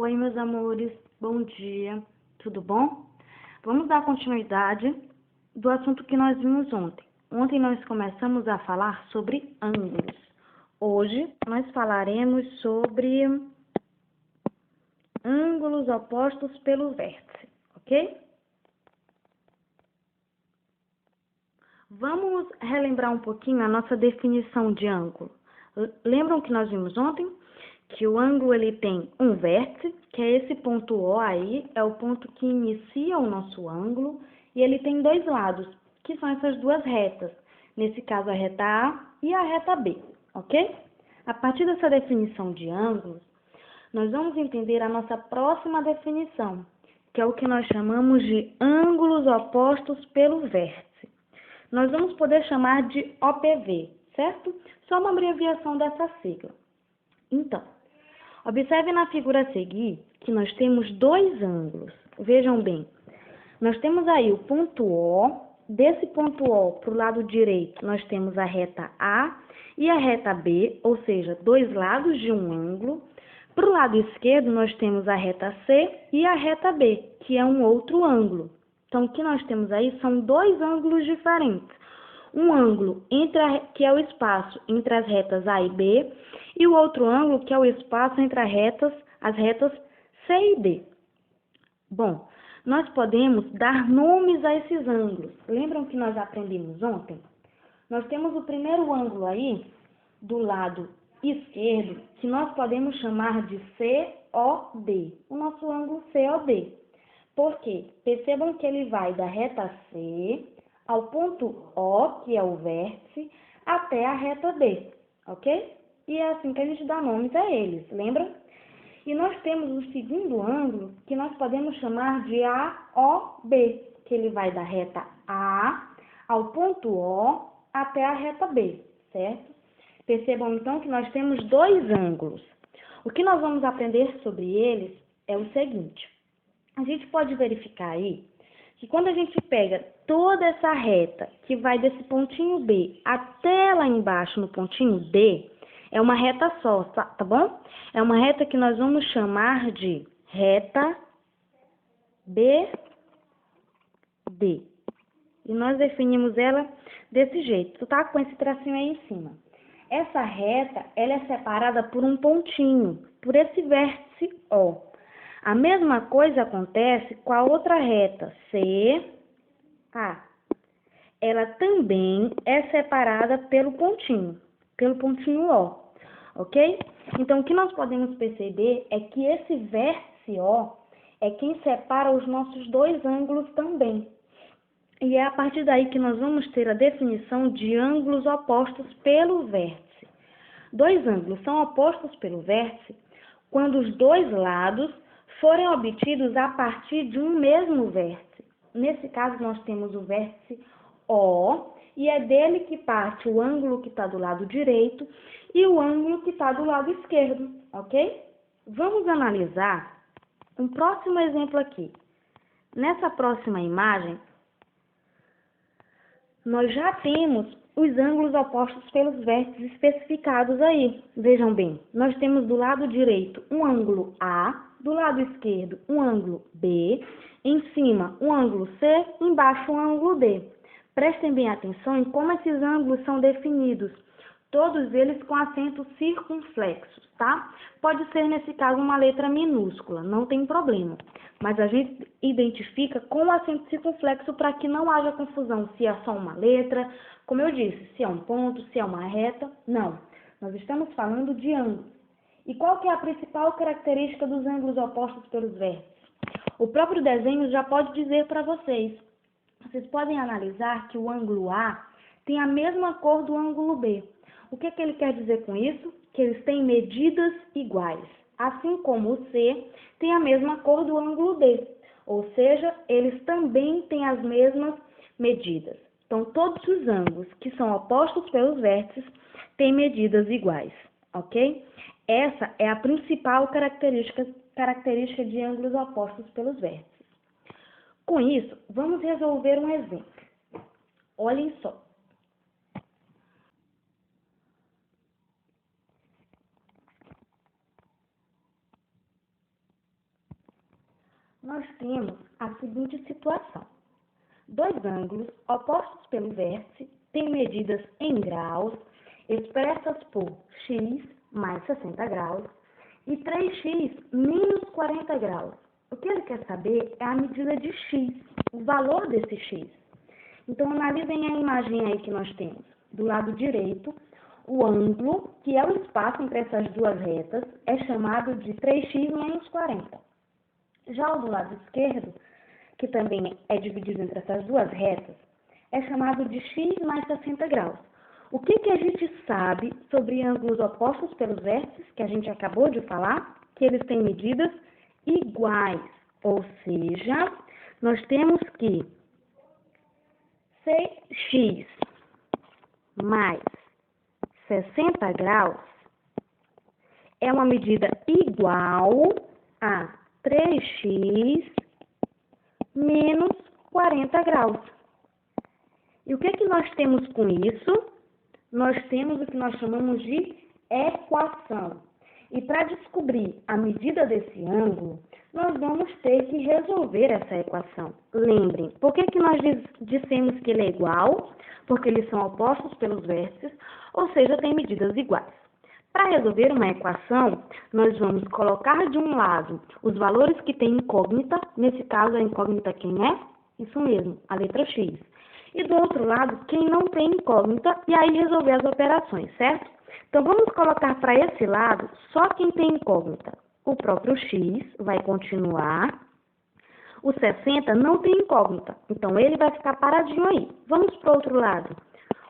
Oi, meus amores, bom dia, tudo bom? Vamos dar continuidade do assunto que nós vimos ontem. Ontem nós começamos a falar sobre ângulos. Hoje nós falaremos sobre ângulos opostos pelo vértice, ok? Vamos relembrar um pouquinho a nossa definição de ângulo. Lembram que nós vimos ontem? Que o ângulo ele tem um vértice, que é esse ponto O aí, é o ponto que inicia o nosso ângulo, e ele tem dois lados, que são essas duas retas, nesse caso a reta A e a reta B, ok? A partir dessa definição de ângulos, nós vamos entender a nossa próxima definição, que é o que nós chamamos de ângulos opostos pelo vértice. Nós vamos poder chamar de OPV, certo? Só uma abreviação dessa sigla. Então, observe na figura a seguir que nós temos dois ângulos. Vejam bem, nós temos aí o ponto O. Desse ponto O para o lado direito, nós temos a reta A e a reta B, ou seja, dois lados de um ângulo. Para o lado esquerdo, nós temos a reta C e a reta B, que é um outro ângulo. Então, o que nós temos aí são dois ângulos diferentes. Um ângulo que é o espaço entre as retas A e B, e o outro ângulo que é o espaço entre as retas C e D. Bom, nós podemos dar nomes a esses ângulos. Lembram que nós aprendemos ontem? Nós temos o primeiro ângulo aí, do lado esquerdo, que nós podemos chamar de COD, o nosso ângulo COD. Por quê? Percebam que ele vai da reta C ao ponto O, que é o vértice, até a reta B, ok? E é assim que a gente dá nomes a eles, lembra? E nós temos o segundo ângulo, que nós podemos chamar de AOB, que ele vai da reta A ao ponto O até a reta B, certo? Percebam então que nós temos dois ângulos. O que nós vamos aprender sobre eles é o seguinte. A gente pode verificar aí que quando a gente pega toda essa reta que vai desse pontinho B até lá embaixo no pontinho D, é uma reta só, tá bom? É uma reta que nós vamos chamar de reta BD. E nós definimos ela desse jeito, tá? Com esse tracinho aí em cima. Essa reta, ela é separada por um pontinho, por esse vértice O. A mesma coisa acontece com a outra reta, CA. Ela também é separada pelo pontinho O, ok? Então, o que nós podemos perceber é que esse vértice O é quem separa os nossos dois ângulos também. E é a partir daí que nós vamos ter a definição de ângulos opostos pelo vértice. Dois ângulos são opostos pelo vértice quando os dois lados forem obtidos a partir de um mesmo vértice. Nesse caso, nós temos o vértice O, e é dele que parte o ângulo que está do lado direito e o ângulo que está do lado esquerdo, ok? Vamos analisar um próximo exemplo aqui. Nessa próxima imagem, nós já temos os ângulos opostos pelos vértices especificados aí. Vejam bem, nós temos do lado direito um ângulo A, do lado esquerdo um ângulo B, em cima um ângulo C, embaixo um ângulo D. Prestem bem atenção em como esses ângulos são definidos, todos eles com acentos circunflexos, tá? Pode ser, nesse caso, uma letra minúscula, não tem problema. Mas a gente identifica com o acento circunflexo para que não haja confusão se é só uma letra, como eu disse, se é um ponto, se é uma reta. Não, nós estamos falando de ângulos. E qual que é a principal característica dos ângulos opostos pelos vértices? O próprio desenho já pode dizer para vocês. Vocês podem analisar que o ângulo A tem a mesma cor do ângulo B. O que ele quer dizer com isso? Que eles têm medidas iguais, assim como o C tem a mesma cor do ângulo D, ou seja, eles também têm as mesmas medidas. Então, todos os ângulos que são opostos pelos vértices têm medidas iguais, ok? Essa é a principal característica de ângulos opostos pelos vértices. Com isso, vamos resolver um exemplo. Olhem só. nós temos a seguinte situação. Dois ângulos opostos pelo vértice têm medidas em graus, expressas por x mais 60 graus e 3x menos 40 graus. O que ele quer saber é a medida de x, o valor desse x. Então, analisem a imagem aí que nós temos. Do lado direito, o ângulo, que é o espaço entre essas duas retas, é chamado de 3x menos 40. Já o do lado esquerdo, que também é dividido entre essas duas retas, é chamado de x mais 60 graus. O que a gente sabe sobre ângulos opostos pelos vértices, que a gente acabou de falar? Que eles têm medidas iguais, ou seja, nós temos que x mais 60 graus é uma medida igual a 3x menos 40 graus. E o que nós temos com isso? Nós temos o que nós chamamos de equação. E para descobrir a medida desse ângulo, nós vamos ter que resolver essa equação. Lembrem, por que nós dissemos que ele é igual? Porque eles são opostos pelos vértices, ou seja, têm medidas iguais. Para resolver uma equação, nós vamos colocar de um lado os valores que têm incógnita, nesse caso a incógnita quem é? Isso mesmo, a letra x. E do outro lado, quem não tem incógnita, e aí resolver as operações, certo? Então, vamos colocar para esse lado só quem tem incógnita. O próprio x vai continuar. O 60 não tem incógnita, então ele vai ficar paradinho aí. Vamos para o outro lado.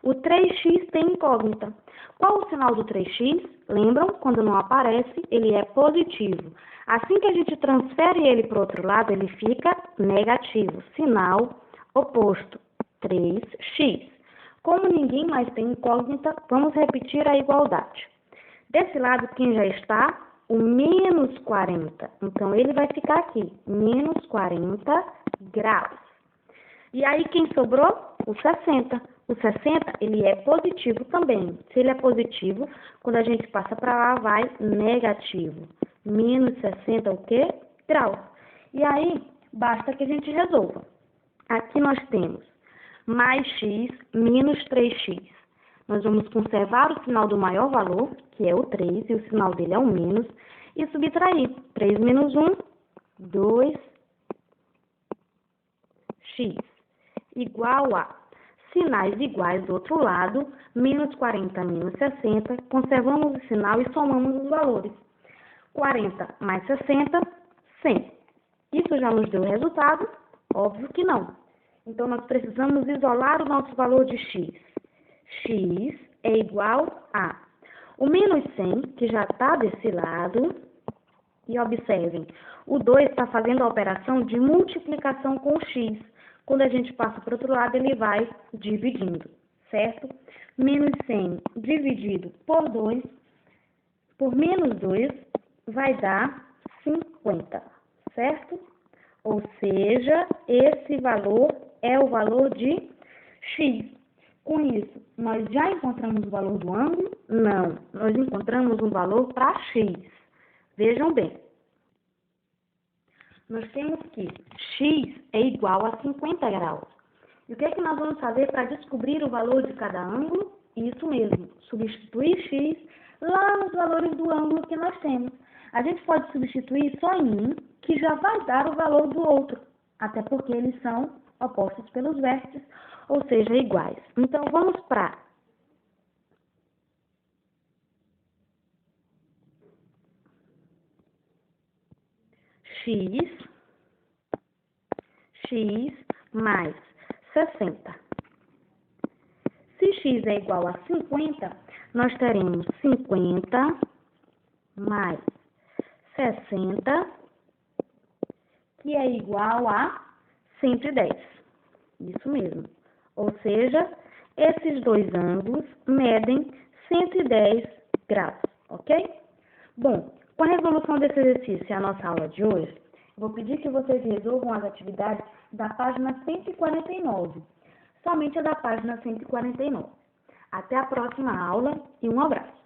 O 3x tem incógnita. Qual o sinal do 3x? Lembram? Quando não aparece, ele é positivo. Assim que a gente transfere ele para o outro lado, ele fica negativo. Sinal oposto. 3x. Como ninguém mais tem incógnita, vamos repetir a igualdade. Desse lado, quem já está? O menos 40. Então, ele vai ficar aqui, menos 40 graus. E aí, quem sobrou? O 60. O 60, ele é positivo também. Se ele é positivo, quando a gente passa para lá, vai negativo. Menos 60 o quê? Graus. E aí, basta que a gente resolva. Aqui nós temos mais x menos 3x. Nós vamos conservar o sinal do maior valor, que é o 3, e o sinal dele é o menos, e subtrair. 3 menos 1, 2x, igual a sinais iguais do outro lado, menos 40 menos 60, conservamos o sinal e somamos os valores. 40 mais 60, 100. Isso já nos deu resultado? Óbvio que não. Então, nós precisamos isolar o nosso valor de x. X é igual a o menos 100, que já está desse lado. E observem, o 2 está fazendo a operação de multiplicação com o x. Quando a gente passa para o outro lado, ele vai dividindo, certo? Menos 100 dividido por 2, por menos 2, vai dar 50, certo? Ou seja, esse valor é o valor de x. Com isso, nós já encontramos o valor do ângulo? Não, nós encontramos um valor para x. Vejam bem. Nós temos que x é igual a 50 graus. E o que é que nós vamos fazer para descobrir o valor de cada ângulo? Isso mesmo, substituir x lá nos valores do ângulo que nós temos. A gente pode substituir só em um, que já vai dar o valor do outro, até porque eles são opostos pelos vértices, ou seja, iguais. Então, vamos para x mais 60. Se x é igual a 50, nós teremos 50 mais 60, que é igual a 110. Isso mesmo. Ou seja, esses dois ângulos medem 110 graus, ok? Bom, com a resolução desse exercício e a nossa aula de hoje, vou pedir que vocês resolvam as atividades da página 149, somente a da página 149. Até a próxima aula e um abraço.